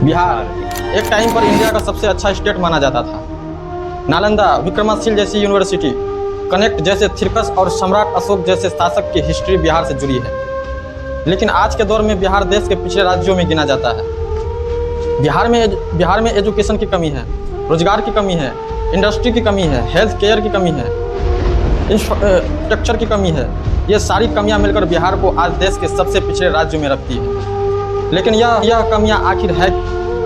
बिहार एक टाइम पर इंडिया का सबसे अच्छा स्टेट माना जाता था। नालंदा, विक्रमाशील जैसी यूनिवर्सिटी, कनेक्ट जैसे थिरकस और सम्राट अशोक जैसे शासक की हिस्ट्री बिहार से जुड़ी है। लेकिन आज के दौर में बिहार देश के पिछड़े राज्यों में गिना जाता है। बिहार में एजुकेशन की कमी है, रोजगार की कमी है, इंडस्ट्री की कमी है, हेल्थ केयर की कमी है, इंफ्रास्ट्रक्चर की कमी है। ये सारी कमियां मिलकर बिहार को आज देश के सबसे पिछड़े राज्यों में रखती है। लेकिन यह कमियां आखिर है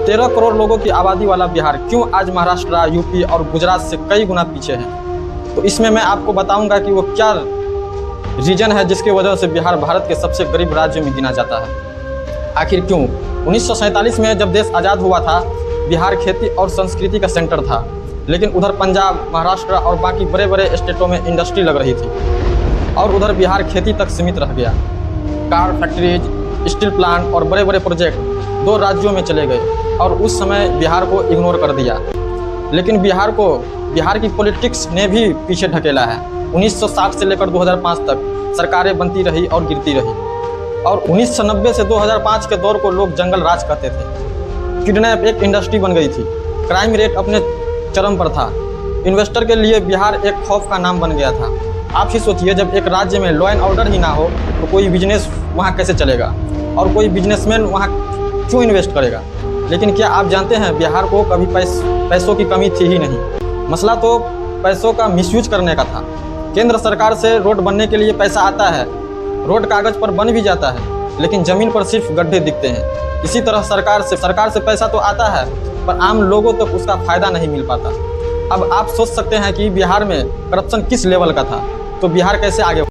13 करोड़ लोगों की आबादी वाला बिहार क्यों आज महाराष्ट्र, यूपी और गुजरात से कई गुना पीछे है। तो इसमें मैं आपको बताऊंगा कि वो क्या रीजन है जिसकी वजह से बिहार भारत के सबसे गरीब राज्यों में गिना जाता है। आखिर क्यों? 1947 में जब देश आज़ाद हुआ था, बिहार खेती और संस्कृति का सेंटर था। लेकिन उधर पंजाब, महाराष्ट्र और बाकी बड़े बड़े स्टेटों में इंडस्ट्री लग रही थी और उधर बिहार खेती तक सीमित रह गया। कार फैक्ट्रीज, स्टील प्लांट और बड़े बड़े प्रोजेक्ट 2 राज्यों में चले गए और उस समय बिहार को इग्नोर कर दिया। लेकिन बिहार की पॉलिटिक्स ने भी पीछे ढकेला है। 1960 से लेकर 2005 तक सरकारें बनती रही और गिरती रही और 1990 से 2005 के दौर को लोग जंगल राज कहते थे। किडनैप एक इंडस्ट्री बन गई थी, क्राइम रेट अपने चरम पर था। इन्वेस्टर के लिए बिहार एक खौफ का नाम बन गया था। आप ही सोचिए, जब एक राज्य में लॉ एंड ऑर्डर ही ना हो तो कोई बिजनेस वहाँ कैसे चलेगा और कोई बिजनेसमैन वहाँ क्यों इन्वेस्ट करेगा। लेकिन क्या आप जानते हैं, बिहार को कभी पैसों की कमी थी ही नहीं। मसला तो पैसों का मिसयूज करने का था। केंद्र सरकार से रोड बनने के लिए पैसा आता है, रोड कागज पर बन भी जाता है, लेकिन ज़मीन पर सिर्फ गड्ढे दिखते हैं। इसी तरह सरकार से पैसा तो आता है पर आम लोगों तक उसका फ़ायदा नहीं मिल पाता। अब आप सोच सकते हैं कि बिहार में करप्शन किस लेवल का था, तो बिहार कैसे आगे